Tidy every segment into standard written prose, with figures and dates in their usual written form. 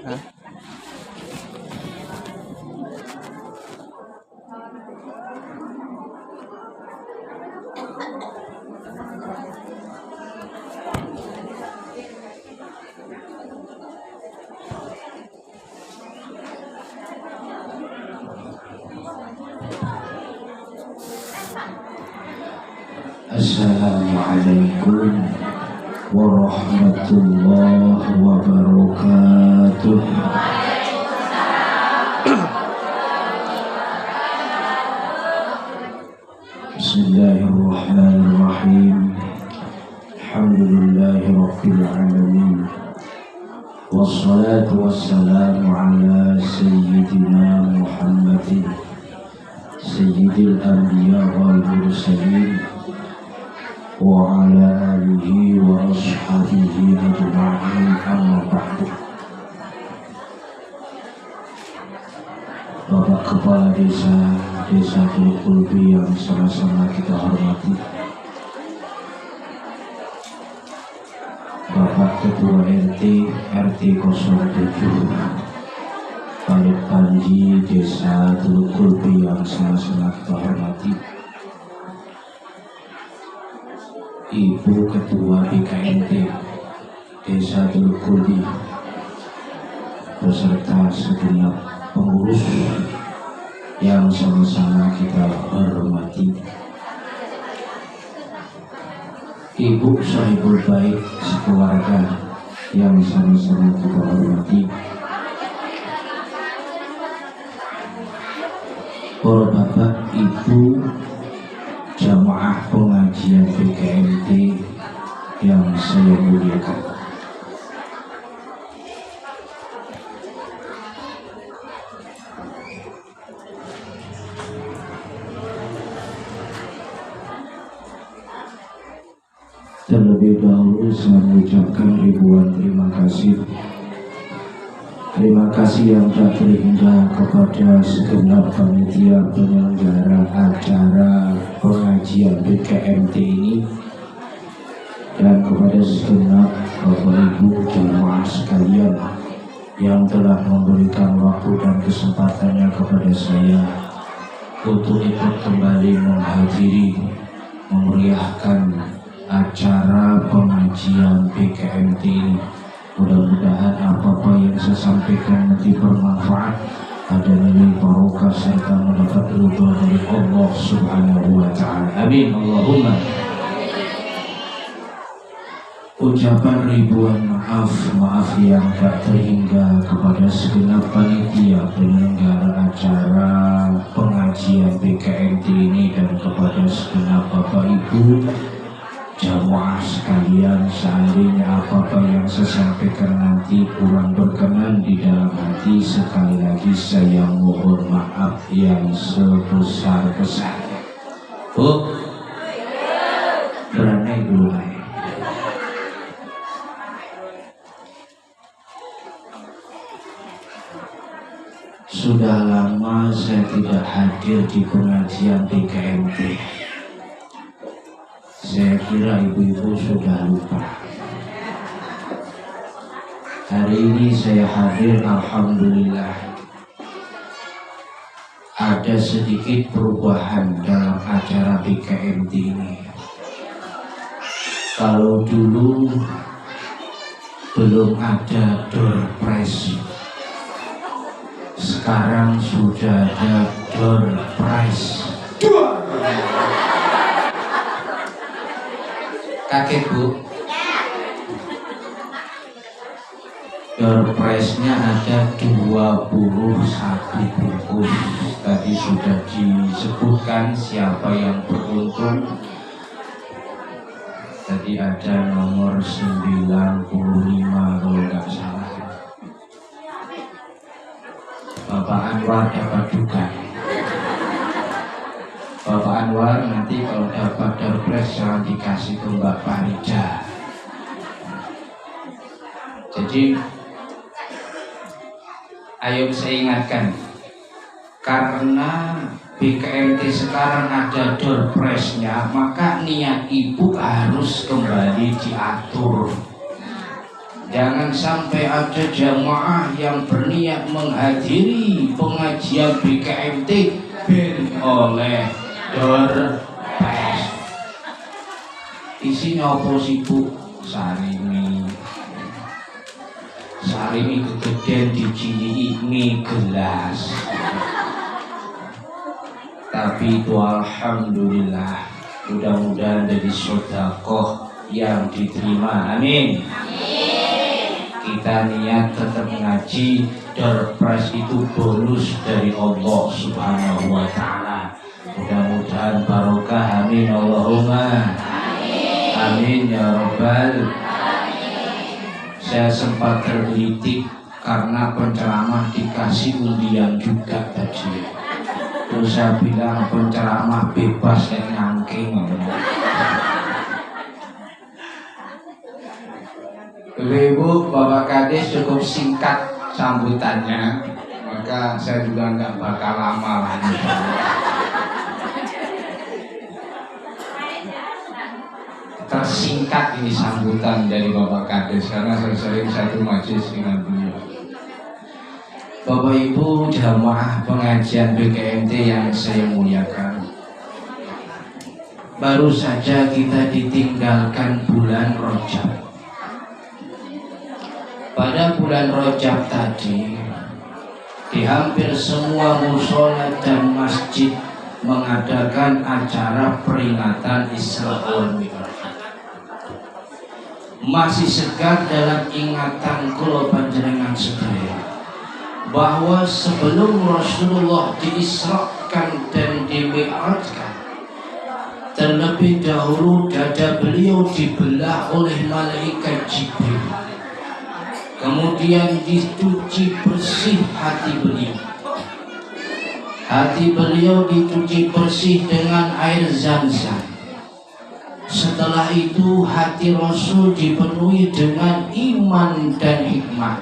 Assalamualaikum warahmatullahi wabarakatuh. Bismillahirrahmanirrahim. Alhamdulillahirabbil alamin. Wassalatu wassalamu ala sayyidina Muhammadin sayyidil anbiya wal mursalin wa ala alihi wa ashabihi ajma'in, amma ba'du. Bapak Kepala Desa Tulkulbi yang sama-sama kita hormati, Bapak Ketua RT 07 Balik Panji Desa Tulkulbi yang sama-sama kita hormati, Ibu Ketua BKMT Desa Tulkulbi beserta segenap pengurus yang sama-sama kita hormati, Ibu Sahibul Baik sekeluarga yang sama-sama kita hormati, para Bapak Ibu jamaah pengajian BKMT yang saya muliakan. Terlebih dahulu saya mengucapkan ribuan terima kasih. Terima kasih yang tak terhingga kepada segenap panitia penyelenggara acara pengajian BKMT ini, dan kepada segenap Bapak Ibu jamaah sekalian yang telah memberikan waktu dan kesempatannya kepada saya untuk ikut kembali menghadiri memeriahkan acara pengajian BKMT ini. Mudah-mudahan apa-apa yang saya sampaikan nanti bermanfaat, ada nilai barokah serta mendapat ridho dari Allah Subhanahu wa Ta'ala. Amin Allahumma. Ucapan ribuan maaf yang tak terhingga kepada segenap panitia penyelenggara acara pengajian BKMT ini dan kepada segenap Bapak Ibu jamaah sekalian. Seandainya apa-apa yang saya sampaikan nanti kurang berkenan di dalam hati, sekali lagi saya mohon maaf yang sebesar-besarnya. Bu, berani dulu. Sudah lama saya tidak hadir di pengajian BKMT. Saya kira ibu-ibu sudah lupa. Hari ini saya hadir, alhamdulillah. Ada sedikit perubahan dalam acara BKMT ini. Kalau dulu belum ada door prize, sekarang sudah ada door prize. Kakek Bu, door prize-nya ada 21 bungkus. Tadi sudah disebutkan siapa yang beruntung. Tadi ada nomor 95 kalau nggak salah. Bapak Anwar dapat juga. Bapak Anwar nanti kalau dapat door prize jangan dikasih ke Mbak Farida. Jadi ayo saya ingatkan, karena BKMT sekarang ada door prize-nya, maka niat ibu harus kembali diatur. Jangan sampai ada jamaah yang berniat menghadiri pengajian BKMT ben oleh dorpes. Isinya apa sih Bu? Sarimi kegedean dijiliki mie gelas. Tapi itu alhamdulillah, mudah-mudahan jadi sedekah yang diterima. Amin. Kita niat tetap ngaji, dorpres itu bonus dari Allah Subhanahu wa Ta'ala. Mudah-mudahan barokah. Amin Allahumma amin ya Rabbal. Saya sempat tergelitik karena penceramah dikasih undian juga tadi. Terus saya bilang penceramah bebas kayak nyangking. Ibu, Bapak Kades cukup singkat sambutannya, maka saya juga nggak bakal lama lagi. Tersingkat ini sambutan dari Bapak Kades karena saya sering satu majelis dengan beliau. Bapak Ibu jamaah pengajian BKMT yang saya muliakan, baru saja kita ditinggalkan bulan Rajab. Pada bulan Rajab tadi, di hampir semua mushola dan masjid mengadakan acara peringatan Isra wal Mi'raj. Masih segar dalam ingatan kula panjenengan sedaya bahwa sebelum Rasulullah diisrakan dan dimi'rajkan, terlebih dahulu dada beliau dibelah oleh malaikat Jibril. Kemudian dicuci bersih hati beliau. Hati beliau dicuci bersih dengan air Zam-Zam. Setelah itu hati Rasul dipenuhi dengan iman dan hikmah.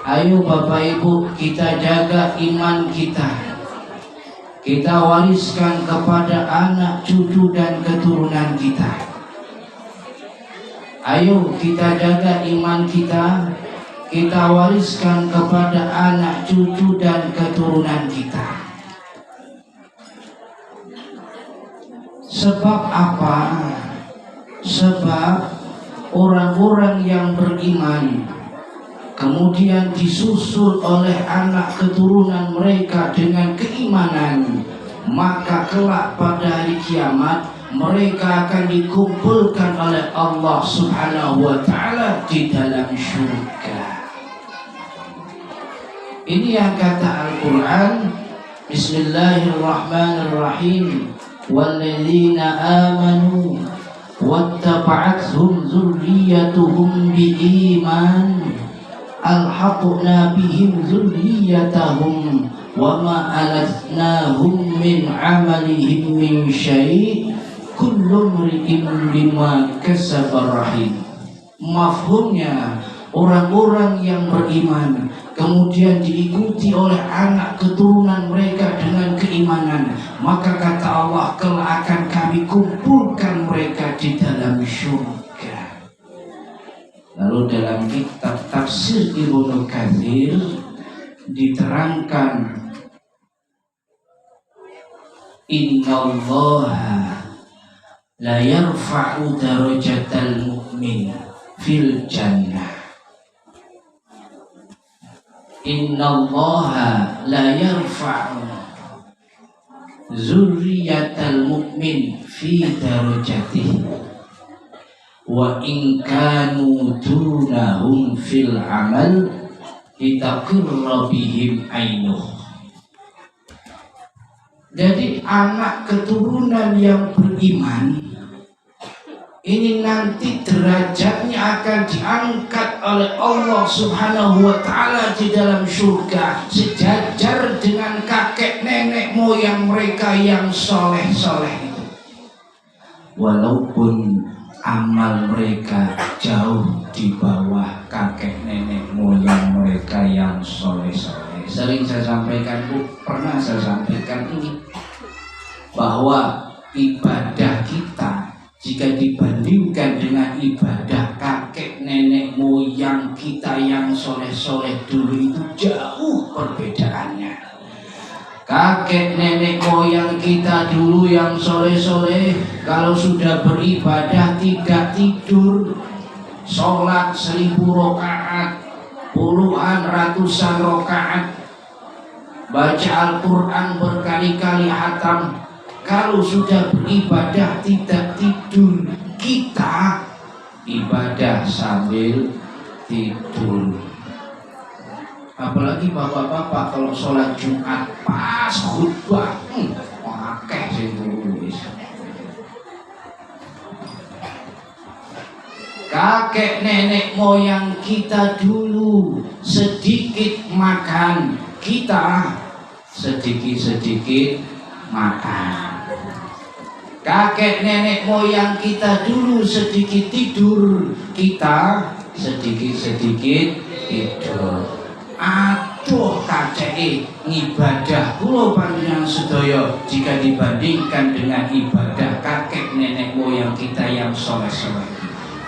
Ayo Bapak Ibu, kita jaga iman kita. Kita wariskan kepada anak, cucu dan keturunan kita. Ayo kita jaga iman kita, kita wariskan kepada anak, cucu dan keturunan kita. Sebab apa? Sebab orang-orang yang beriman kemudian disusul oleh anak keturunan mereka dengan keimanan, maka kelak pada hari kiamat mereka akan dikumpulkan oleh Allah Subhanahu wa Ta'ala di dalam surga. Ini yang kata Al-Quran, Bismillahirrahmanirrahim, walladzina amanu wattaba'athum dzurriyyatuhum biiman alhaqna bihim dzurriyyatahum wama alatnahum min amalihim min syai' kullu mri'in bima kasaba rahim. Mafhumnya, orang-orang yang beriman kemudian diikuti oleh anak keturunan mereka dengan keimanan, maka kata Allah, kelak akan kami kumpulkan mereka di dalam surga. Lalu dalam kitab tafsir Ibnu Katsir diterangkan, innallaha la yarfa'u darajatal mu'min fil jannah. Innallaha la yarfa'u zurriyatal mu'min fi darajatihi wa in kanu dunahum fil amal litaqirra bihim ainuh. Jadi anak keturunan yang beriman ini nanti derajatnya akan diangkat oleh Allah Subhanahu wa Ta'ala di dalam surga, sejajar dengan kakek nenek moyang mereka yang soleh-soleh itu. Walaupun amal mereka jauh di bawah kakek nenek moyang mereka yang soleh-soleh. Sering saya sampaikan, pernah saya sampaikan ini, bahwa ibadah kita jika dibandingkan dengan ibadah kakek nenek moyang yang kita yang soleh-soleh dulu itu jauh perbedaannya. Kakek nenek moyang kita dulu yang soleh-soleh kalau sudah beribadah tidak tidur, sholat 1000 rakaat, puluhan ratusan rakaat, baca Al-Quran berkali-kali hatam. Kalau sudah beribadah tidak tidur. Kita ibadah sambil tidur. Apalagi bapak-bapak kalau sholat Jumat pas khutbah, akeh sing tulis. Kakek nenek moyang kita dulu sedikit makan, kita sedikit-sedikit makan. Kakek nenek moyang kita dulu sedikit tidur, kita sedikit-sedikit tidur. Aduh kaceke ngibadah kula panjenengan sedaya jika dibandingkan dengan ibadah kakek nenek moyang kita yang soleh-soleh.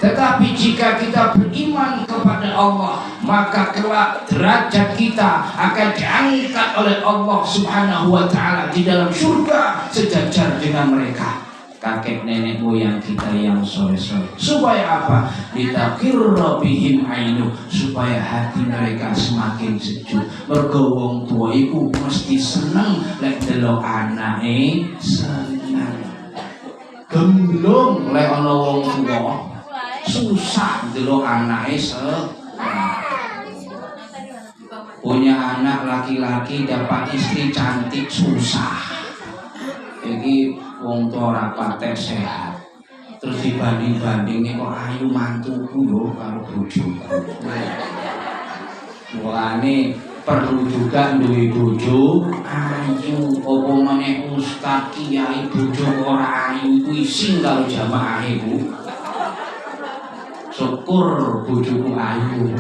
Tetapi jika kita beriman kepada Allah, maka kelak derajat kita akan diangkat oleh Allah Subhanahu wa Ta'ala di dalam surga sejajar dengan mereka, kakek nenek moyang kita yang soleh-soleh. Supaya apa? Litaqirra bihim ainu, supaya hati mereka semakin sejuk. Mergo wong tua iku mesti seneng lek delok anake seneng. Gemblong lek ana wong tua susah delok anake punya anak laki-laki dapat istri cantik susah. Iki wong tua ora patek sehat. Terus dibanding-bandingnya kok ayu mantuku yo karo bojoku. Mulane perlu juga duwe bojo ayu. Apa meneh ustaz kiai bojo ora ayu kuwi sing karo jamaahe Bu. Syukur bojoku ayu.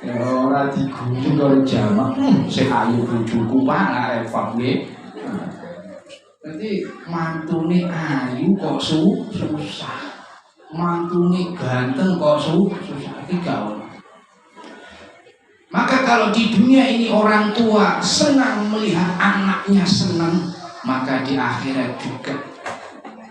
Ya ora diguyu karo jamak. Sing ayu bojoku malah repot nggih. Nanti mantune ayu kok susah. Mantune ganteng kok susah iki gak ono. Maka kalau di dunia ini orang tua senang melihat anaknya senang, maka di akhirat juga.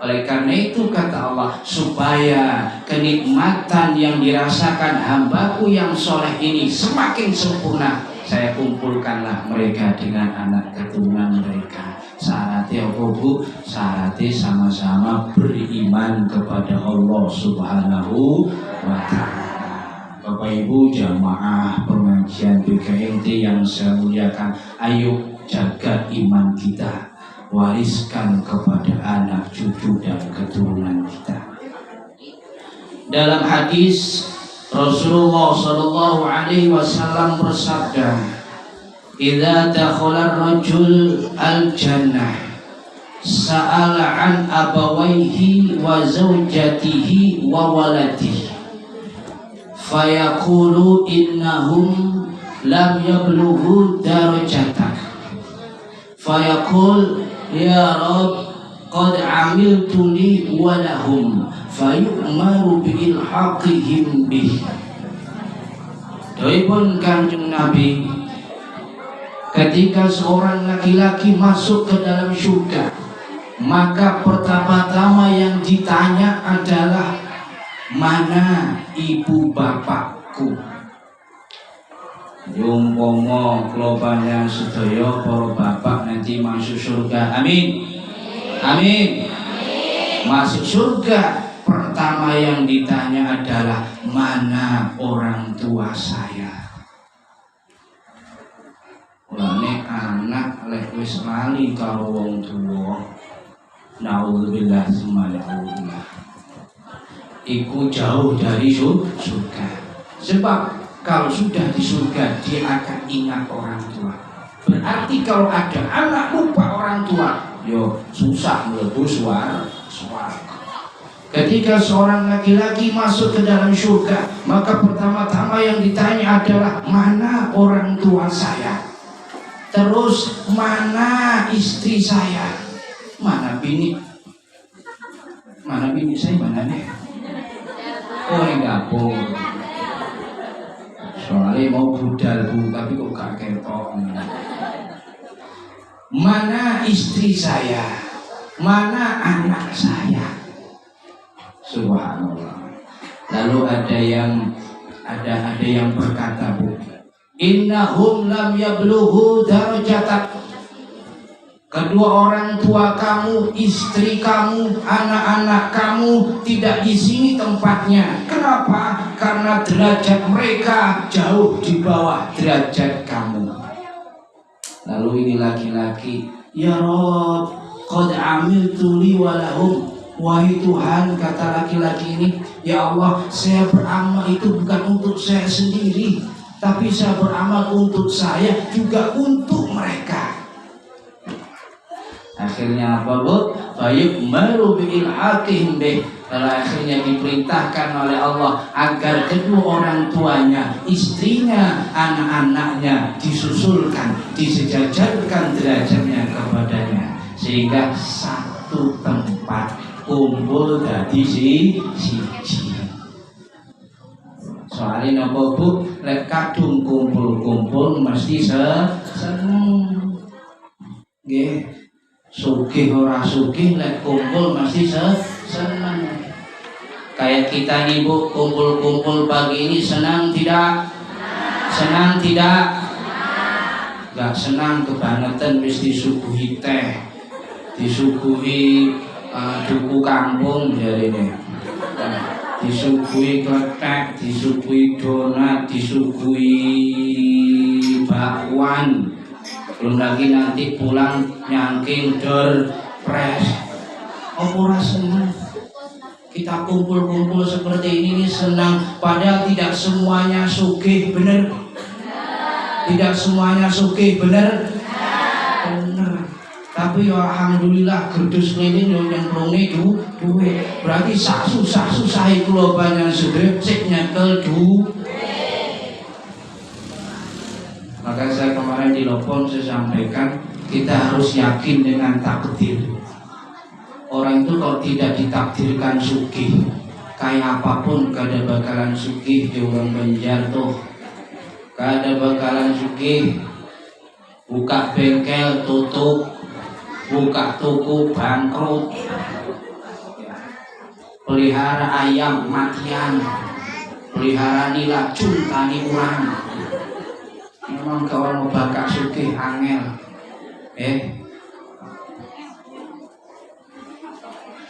Oleh karena itu kata Allah, supaya kenikmatan yang dirasakan hambaku yang soleh ini semakin sempurna, saya kumpulkanlah mereka dengan anak keturunan mereka. Syaratnya apa Bu? Syaratnya sama-sama beriman kepada Allah Subhanahu wa Ta'ala. Bapak Ibu jamaah pengajian BKMT yang saya muliakan, ayo jaga iman kita, wariskan kepada anak cucu dan keturunan kita. Dalam hadis Rasulullah sallallahu alaihi wasallam bersabda, "Idza dakhala ar-rajul al-jannah sa'ala an abawayhi wa zawjatihi wa waladihi fayaqulu innahum lam yablughu darajatak fayaqul ya Rabb qad amiltu li wa lahum fayu'maru bi ilhaqihim bih." Doipun Kanjeng Nabi, ketika seorang laki-laki masuk ke dalam surga, maka pertama-tama yang ditanya adalah, mana ibu bapakku? Umpama kula panjenengan sedaya para bapak nanti masuk surga. Amin. Amin. Masuk surga, pertama yang ditanya adalah, mana orang tua saya? Mulane anak lek wis lali karo wong tuwa, naudzubillah semalih, iku jauh dari surga. Sebab kalau sudah di surga dia akan ingat orang tua. Berarti kalau ada anak lupa orang tua, yo susah mlebu swarga. Ketika seorang laki-laki masuk ke dalam surga, maka pertama-tama yang ditanya adalah, mana orang tua saya? Terus mana istri saya? Mana bini? Mana bini saya? Mana nih? Oh yang dapur. Soalnya mau budal bu, tapi kok gak ketok. Mana istri saya? Mana anak saya? Subhanallah. Lalu ada yang berkata bu, innahum lam yablughu darajatak. Kedua orang tua kamu, istri kamu, anak-anak kamu tidak di sini tempatnya. Kenapa? Karena derajat mereka jauh di bawah derajat kamu. Lalu ini laki-laki, ya Rob, qad amiltu li walahum. Wahai Tuhan, kata laki-laki ini, ya Allah, saya beramal itu bukan untuk saya sendiri, tapi saya beramal untuk saya juga untuk mereka. Akhirnya apa bu? Fayu'maru bi'ilhaqihim bih. Lalu akhirnya diperintahkan oleh Allah agar kedua orang tuanya, istrinya, anak-anaknya disusulkan, disejajarkan derajatnya kepadanya, sehingga satu tempat kumpul dari siji. Soalnya nopo bu, lek kadung kumpul-kumpul mesti seneng. Nggih. Sugih ora sugih lek kumpul mesti senang. Kayak kita nih bu, kumpul-kumpul pagi ini senang tidak? Senang tidak? Gak senang kebangetan wis disuguhi teh, disuguhi duku kampung jarine, disuguhi kletek, disuguhi donat, disuguhi bakwan. Belum lagi nanti pulang nyangking door press. Ora senang. Kita kumpul-kumpul seperti ini senang, padahal tidak semuanya sugih, bener? Tidak semuanya sugih, bener? Bener. Tapi ya alhamdulillah gerdos keliling yo nyemplunge duwe. Berarti sak susah iku lho banyak sedhe sik nyekel duwe. Maka saya kemarin di Lopon saya sampaikan, kita harus yakin dengan takdir. Orang itu kalau tidak ditakdirkan sugih, kayak apapun kada bakalan sugih di orang Banjar tuh. Kada bakalan sugih. Buka bengkel tutup, buka toko bangkrut, pelihara ayam matian, pelihara nila cuntani urang. Memang kalau mau bakal sugih angel.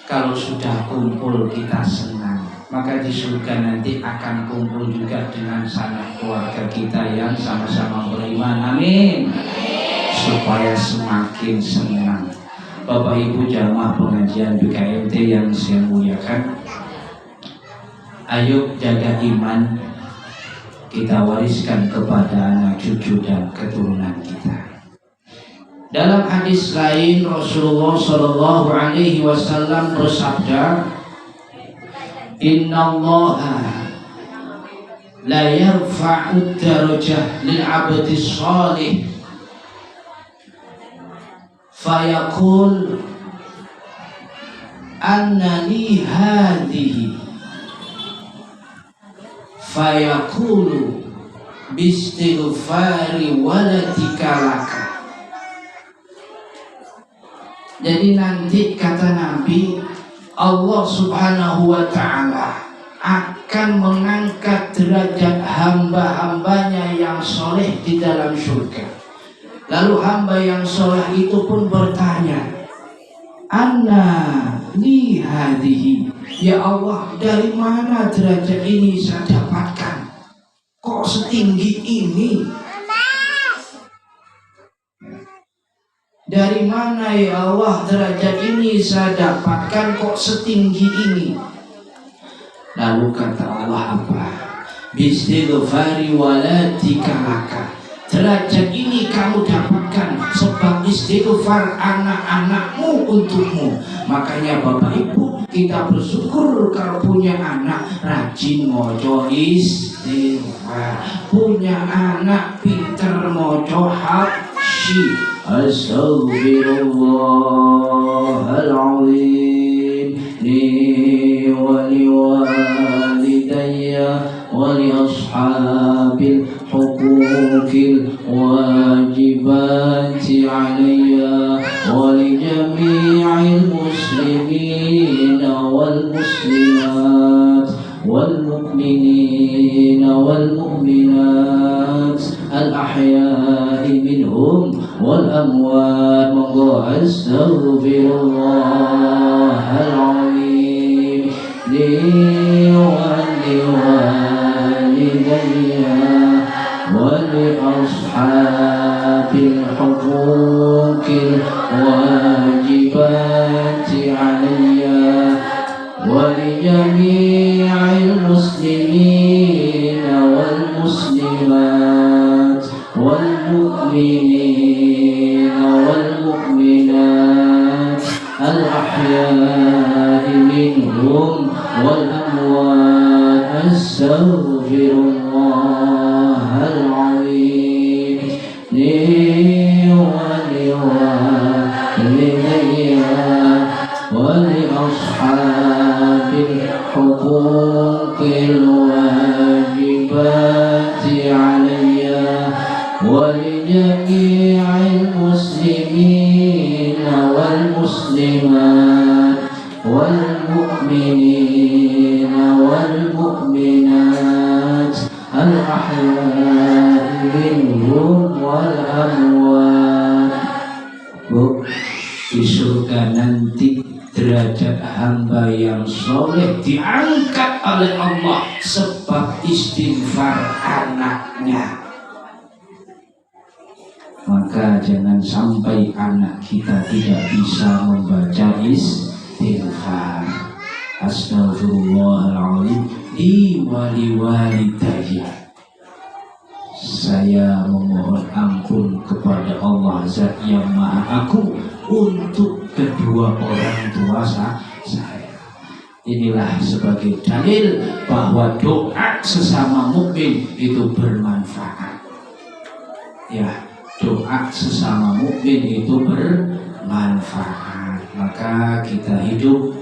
Kalau sudah kumpul kita senang, maka di surga nanti akan kumpul juga dengan sanak keluarga kita yang sama-sama beriman. Amin. Supaya semakin senang. Bapak Ibu jamaah pengajian BKMT yang saya muliakan, ayo jaga iman kita wariskan kepada anak cucu dan keturunan kita. Dalam hadis lain Rasulullah Shallallahu Alaihi Wasallam bersabda, Innallaha la yarfa'u darajah lil 'abdi shalih fayaqul anna li hadhihi fayaqulu bistighfari waladika laka. Jadi nanti kata Nabi, Allah Subhanahu wa ta'ala akan mengangkat derajat hamba-hambanya yang soleh di dalam surga. Lalu hamba yang soleh itu pun bertanya, Anna li hadhihi, ya Allah, dari mana derajat ini saya dapatkan? Kok setinggi ini? Dari mana ya Allah derajat ini saya dapatkan kok setinggi ini? Lalu kata Allah apa? Bistighfari waladika laka. Derajat ini kamu dapatkan sebab istighfar anak-anakmu untukmu. Makanya Bapak Ibu, kita bersyukur kalau punya anak rajin mojo istighfar, punya anak pinter mojo habsyi. Astaghfirullahaladzim li wa liwalidayya ولأصحاب الحقوق الواجبات علي ولجميع المسلمين والمسلمات والمؤمنين والمؤمنات الأحياء منهم والأموات. أستغفر الله العظيم لي ولوالدي ولأصحاب الحقوق الواجبات علي ولجميع المسلمين والمسلمات والمؤمنين والمؤمنات الأحياء منهم والأموات. أستغفر الله العظيم لي ولوالدي ولأصحاب الحقوق الواجبات علي ولجميع المسلمين والمسلمات والمؤمنين والمؤمنات الأحياء منهم والأموات. Bu, di surga nanti derajat hamba yang soleh diangkat oleh Allah sebab istighfar anaknya. Maka jangan sampai anak kita tidak bisa membaca istighfar. Astaghfirullahaladzim li waliwalidayya. Saya memohon ampun kepada Allah Zat yang Maha Agung untuk kedua orang tua saya. Inilah sebagai dalil bahwa doa sesama mukmin itu bermanfaat. Ya, doa sesama mukmin itu bermanfaat. Maka kita hidup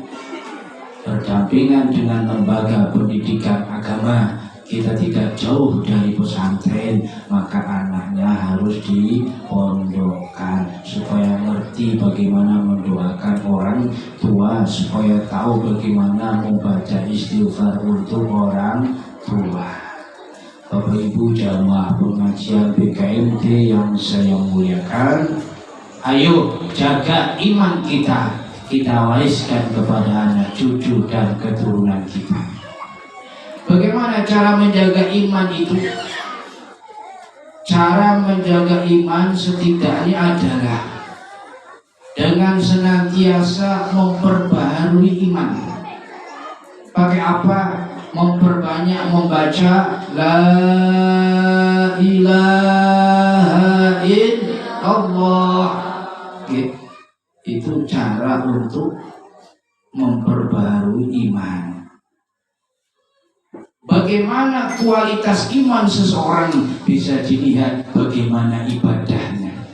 berdampingan dengan lembaga pendidikan agama. Kita tidak jauh dari pesantren, maka anaknya harus dipondokkan supaya ngerti bagaimana mendoakan orang tua, supaya tahu bagaimana membaca istighfar untuk orang tua. Bapak Ibu jamaah pengajian BKMT yang saya muliakan, ayo jaga iman kita, kita wariskan kepada anak cucu dan keturunan kita. Bagaimana cara menjaga iman itu? Cara menjaga iman setidaknya adalah dengan senantiasa memperbaharui iman. Pakai apa? Memperbanyak membaca La ilaha illallah. Itu cara untuk memperbaharui iman. Bagaimana kualitas iman seseorang bisa dilihat bagaimana ibadahnya.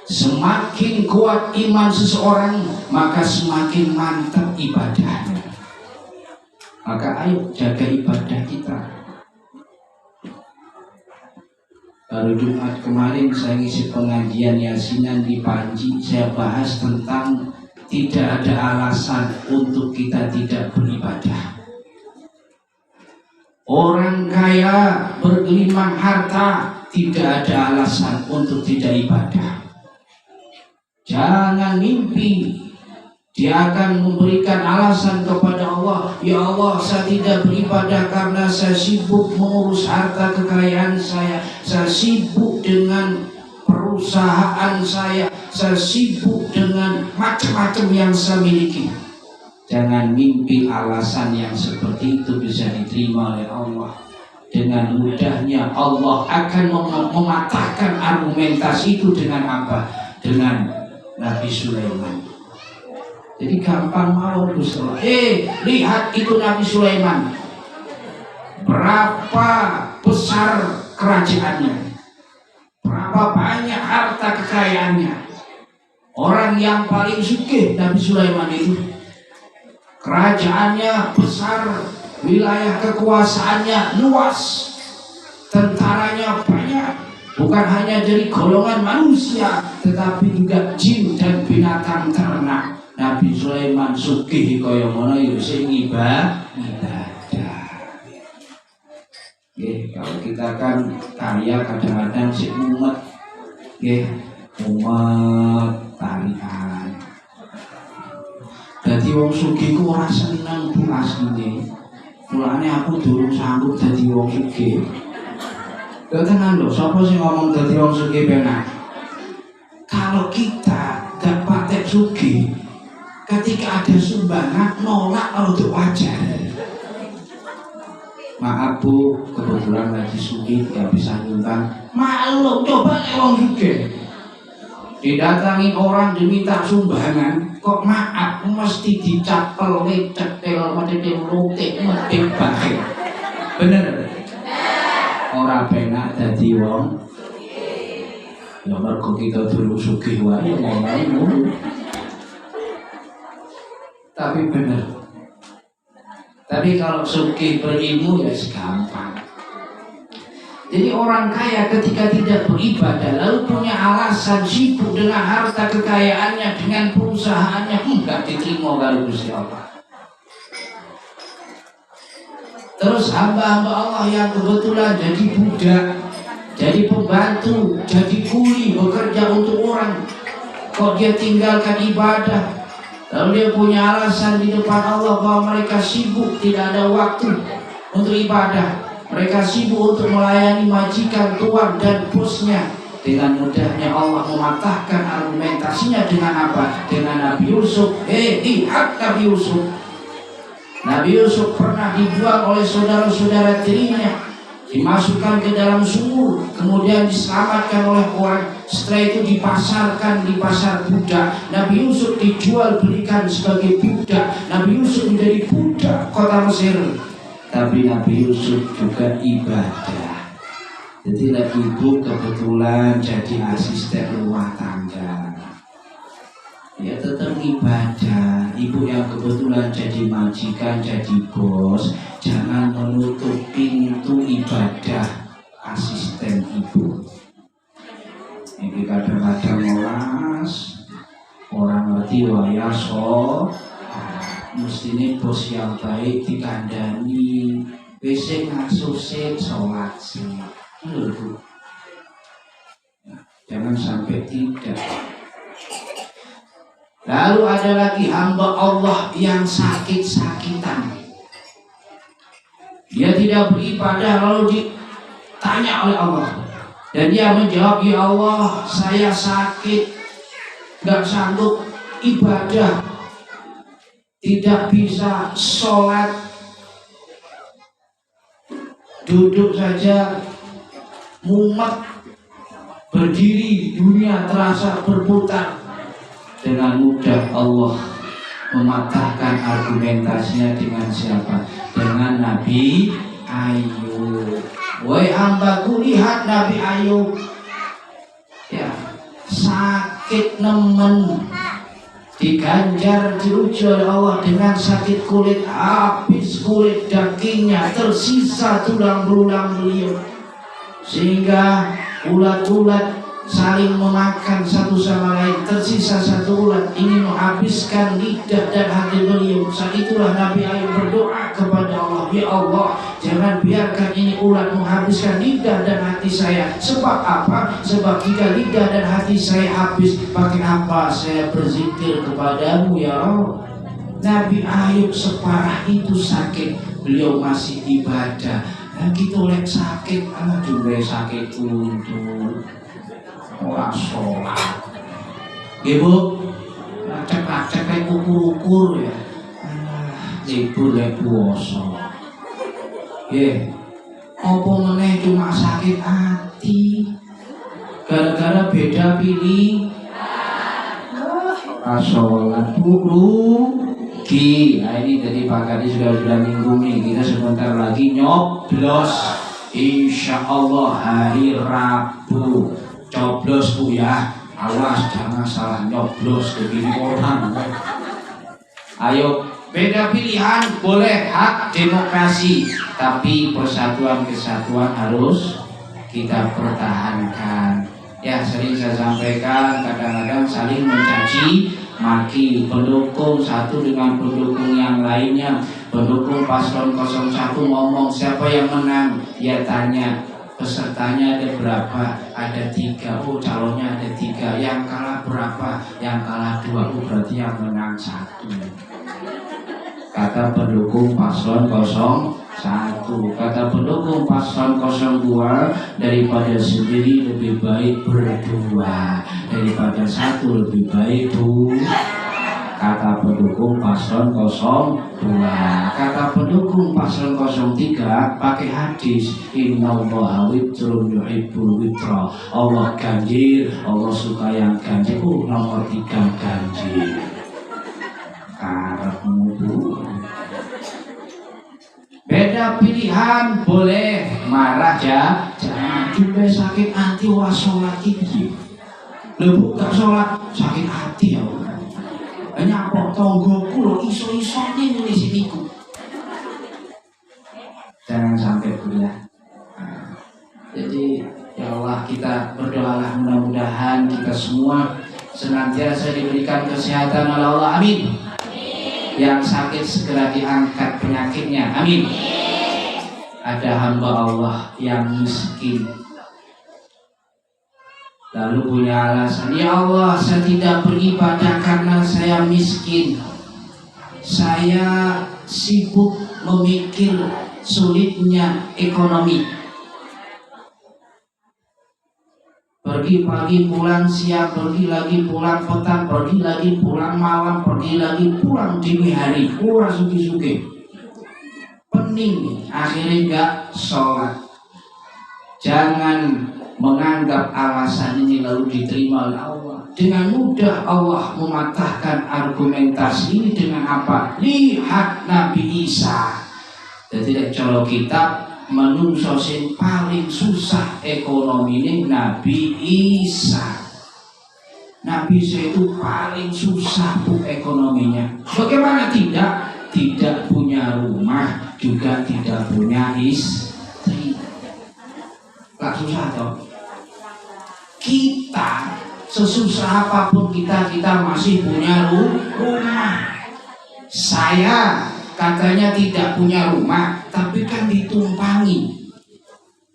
Semakin kuat iman seseorang, maka semakin mantap ibadahnya. Maka ayo jaga ibadah kita. Baru Jumat kemarin saya ngisi pengajian Yasinan di Panji, saya bahas tentang tidak ada alasan untuk kita tidak beribadah. Orang kaya bergelimang harta, tidak ada alasan untuk tidak ibadah. Jangan mimpi dia akan memberikan alasan kepada Allah, ya Allah, saya tidak beribadah karena saya sibuk mengurus harta kekayaan saya sibuk dengan perusahaan saya sibuk dengan macam-macam yang saya miliki. Jangan mimpi alasan yang seperti itu bisa diterima oleh Allah. Dengan mudahnya Allah akan mematahkan argumentasi itu dengan apa? Dengan Nabi Sulaiman. Jadi gampang mau Rasulullah. Lihat itu Nabi Sulaiman. Berapa besar kerajaannya? Berapa banyak harta kekayaannya? Orang yang paling sugih Nabi Sulaiman itu. Kerajaannya besar, wilayah kekuasaannya luas, tentaranya banyak, bukan hanya dari golongan manusia tetapi juga jin dan binatang ternak. Nabi Sulaiman sugih kaya ngono ya sing ibadah. Kalau kita kan karya kadang-kadang sik mumet. Mumet tarian. Dadi wong sugih ku ora seneng bu asline. Mulane aku durung sanggup dadi wong sugih. Lha tenan lho, sapa sing ngomong dadi wong sugih penak? Kalau kita gak patek sugih, ketika ada sumbangan nolak untuk wajar. Maaf bu, kebetulan lagi sugih gak bisa nyumbang. Maklum, coba nek wong sugih didatangi orang diminta sumbangan, kok maaf mesti dicapel, cekel, medhek lutik, medhek bae. Bener? Ora penak dadi wong. Ya mergo kita dulu sugih wae ngono. Tapi bener. Tapi kalau sugih berilmu ya gampang. Jadi orang kaya ketika tidak beribadah lalu punya alasan sibuk dengan harta kekayaannya, dengan perusahaannya, enggak diterima kalau Gusti Allah. Terus hamba-hamba Allah yang kebetulan jadi budak, jadi pembantu, jadi kuli, bekerja untuk orang, kok dia tinggalkan ibadah? Lalu dia punya alasan di depan Allah bahwa mereka sibuk, tidak ada waktu untuk ibadah. Mereka sibuk untuk melayani majikan, tuan dan bosnya. Dengan mudahnya Allah mematahkan argumentasinya dengan apa? Dengan Nabi Yusuf. Lihat Nabi Yusuf. Nabi Yusuf pernah dibuang oleh saudara-saudara tirinya, dimasukkan ke dalam sumur, kemudian diselamatkan oleh orang. Setelah itu dipasarkan di pasar budak. Nabi Yusuf dijual belikan sebagai budak. Nabi Yusuf menjadi budak kota Mesir. Tapi Nabi Yusuf juga ibadah. Jadi ibu kebetulan jadi asisten rumah tangga, ya tetap ibadah. Ibu yang kebetulan jadi majikan, jadi bos, jangan menutup pintu ibadah asisten ibu. Ini kadang-kadang orang ngerti waya mestine bos yang baik dikandani, wis ngasuh sholat sih. Jangan sampai tidak. Lalu ada lagi hamba Allah yang sakit-sakitan. Dia tidak beribadah lalu ditanya oleh Allah. Dan dia menjawab, ya Allah saya sakit, gak sanggup ibadah, tidak bisa sholat, duduk saja mumet, berdiri dunia terasa berputar. Dengan mudah Allah mematahkan argumentasinya dengan siapa? Dengan Nabi Ayub. Wahai hambaku, lihat Nabi Ayub, ya, sakit nemen, diganjar diuji oleh Allah dengan sakit kulit, habis kulit dagingnya, tersisa tulang belulang beliau, sehingga ulat-ulat saling memakan satu sama lain. Tersisa satu ulat ingin menghabiskan lidah dan hati beliau. Saat itulah Nabi Ayub berdoa kepada Allah, ya Allah jangan biarkan ini ulat menghabiskan lidah dan hati saya. Sebab apa? Sebab jika lidah dan hati saya habis, pakai apa saya berzikir kepadamu ya Allah. Nabi Ayub separah itu sakit, beliau masih ibadah. Dan gitu lek sakit, aduh sakit untuk orang sholat. Ibu, lacak-lacak kayak ukur-ukur ya. Ibu lek puasa. Apa meneh cuma sakit hati, gara-gara beda pilih. Sholat dulu. Nah ini dari Pak Kadis sudah minggu nih, kita sebentar lagi nyoblos. Insya Allah hari Rabu coblos bu ya. Awas jangan salah nyoblos begini orang. Ayo Beda pilihan boleh, hak demokrasi, tapi persatuan kesatuan harus kita pertahankan. Ya, sering saya sampaikan, kadang-kadang saling mencaci maki, pendukung satu dengan pendukung yang lainnya. Pendukung paslon 01 ngomong siapa yang menang, dia tanya pesertanya ada berapa, ada 3, oh calonnya ada 3, yang kalah berapa, yang kalah 2, oh berarti yang menang 1. Kata pendukung paslon 01, kata pendukung paslon 02, daripada sendiri lebih baik berdua, daripada satu lebih baik kata pendukung paslon 02. Kata pendukung paslon 03 pakai hadis, innallaha witrun yuhibbul witra. Allah ganjil, Allah suka yang ganjil. Nomor 3 ganjil. Karepmu. Beda pilihan boleh, marah ya, jangan juga sakit hati wah sholat iki. Lebuk gak sholat sakit hati ya. Hanya apa tonggoku lo iso-iso nih siniku. Jangan sampai kuliah. Jadi ya Allah, kita berdoalah mudah-mudahan kita semua senantiasa diberikan kesehatan oleh Allah. Amin. Yang sakit segera diangkat penyakitnya. Amin. Ada hamba Allah yang miskin, lalu punya alasan, ya Allah, saya tidak beribadah karena saya miskin. Saya sibuk memikir sulitnya ekonomi. Pergi pagi pulang siang, pergi lagi pulang petang, pergi lagi pulang malam, pergi lagi pulang dini hari. Kurang suki-suki. Pening, akhirnya enggak sholat. Jangan menganggap alasan ini lalu diterima oleh Allah. Dengan mudah Allah mematahkan argumentasi ini dengan apa? Lihat Nabi Isa. Jadi kalau kitab menungso sing paling susah ekonomi ini Nabi Isa. Nabi Isa itu paling susah bu ekonominya. Bagaimana tidak? Tidak punya rumah, juga tidak punya istri. Gak susah toh. Kita sesusah apapun kita masih punya rumah. Saya katanya tidak punya rumah, tapi kan ditumpangi.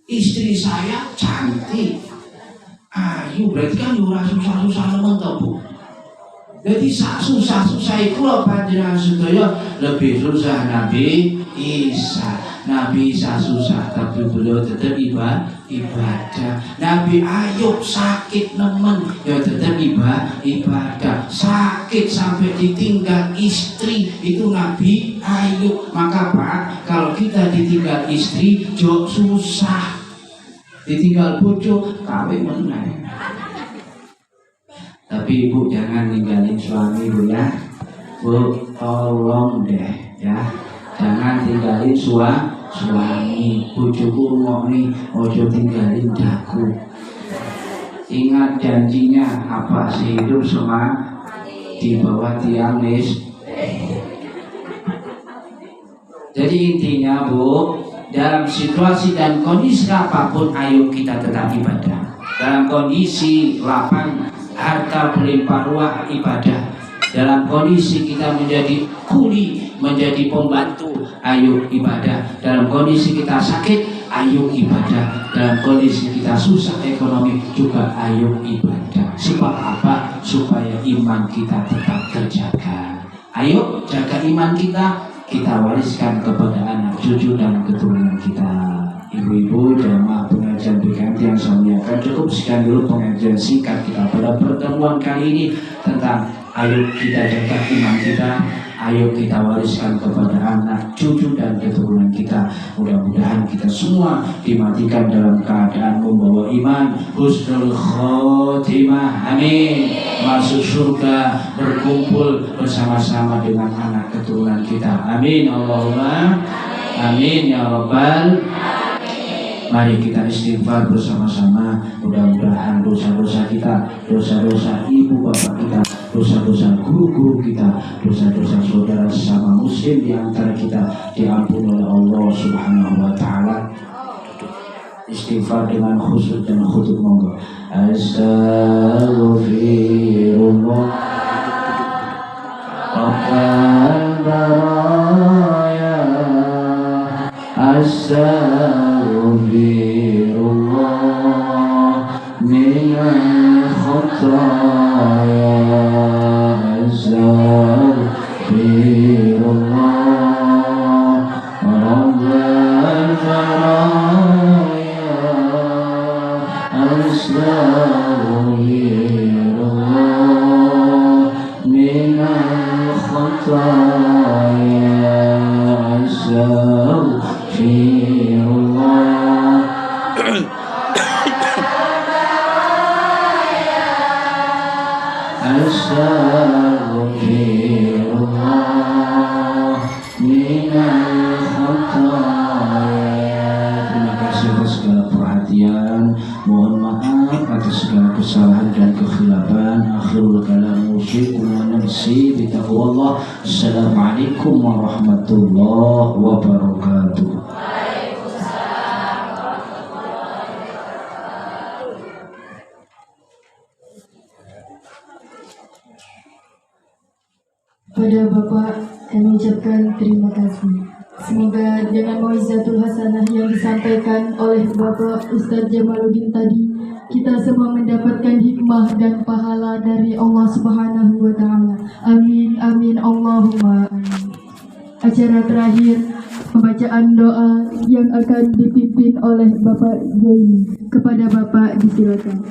Istri saya cantik, ayu, berarti kan ora susah-susah nemen to, Bu. Jadi susah-susah itu loh panjenengan sedaya lebih susah Nabi Isa. Nabi Isa susah tapi beliau tetap ibadah. Nabi Ayub sakit nemen ya tetap ibadah. Sakit sampai ditinggal istri itu Nabi Ayub. Maka Pak, kalau kita ditinggal istri jok susah. Ditinggal bojo kawin meneh. Tapi Ibu jangan ninggalin suami Bu ya. Bu tolong deh ya. Jangan tinggalin suami. Bojoku ngomongin ojo tinggalin daku. Ingat janjinya apa sih, hidup semua di bawah tiang Jadi intinya Bu, dalam situasi dan kondisi apapun ayo kita tetap ibadah. Dalam kondisi lapang harta berlimpah ruah ibadah. Dalam kondisi kita menjadi kuli, menjadi pembantu, ayo ibadah. Dalam kondisi kita sakit, ayo ibadah. Dalam kondisi kita susah ekonomi juga ayo ibadah. Sebab apa? Supaya iman kita tetap terjaga. Ayo jaga iman kita wariskan kepada anak, cucu dan keturunan kita. Ibu-ibu jamaah pengajian BKMT yang saya muliakan, cukup sekian dulu pengajian singkat kita pada pertemuan kali ini tentang ayo kita jaga iman kita, ayo kita wariskan kepada anak, cucu dan keturunan kita. Mudah-mudahan kita semua dimatikan dalam keadaan membawa iman, husnul khotimah, amin. Masuk surga, berkumpul bersama-sama dengan anak keturunan kita, amin. Allahumma amin ya rabbal. Mari kita istighfar bersama-sama. Mudah-mudahan dosa-dosa kita, dosa-dosa ibu bapak kita dosa-dosa guru-guru kita, dosa-dosa saudara sama muslim di antara kita diampuni oleh Allah Subhanahu wa taala. Istighfar dengan khusyuk dan khudu monggo. Astaghfirullah Rabbal baraya, astaghfirullah minal khataya, astaghfirullah Rabbal baraya, astaghfirullah minal khataya, astaghfirullah astaghfirullah minal khataya. Terima kasih atas segala perhatian. Mohon maaf atas segala kesalahan dan kekhilafan. Akhirul kalam usyaikum wa nafsi bitaqwallah. Assalamualaikum warahmatullahi wabarakatuh. Pada Bapak kami ucapkan terima kasih. Semoga dengan mau'izatul hasanah yang disampaikan oleh Bapak Ustadz Jamaluddin tadi, kita semua mendapatkan hikmah dan pahala dari Allah Subhanahu wa taala. Amin amin Allahumma amin. Acara terakhir pembacaan doa yang akan dipimpin oleh Bapak Zaini. Kepada Bapak disilakan.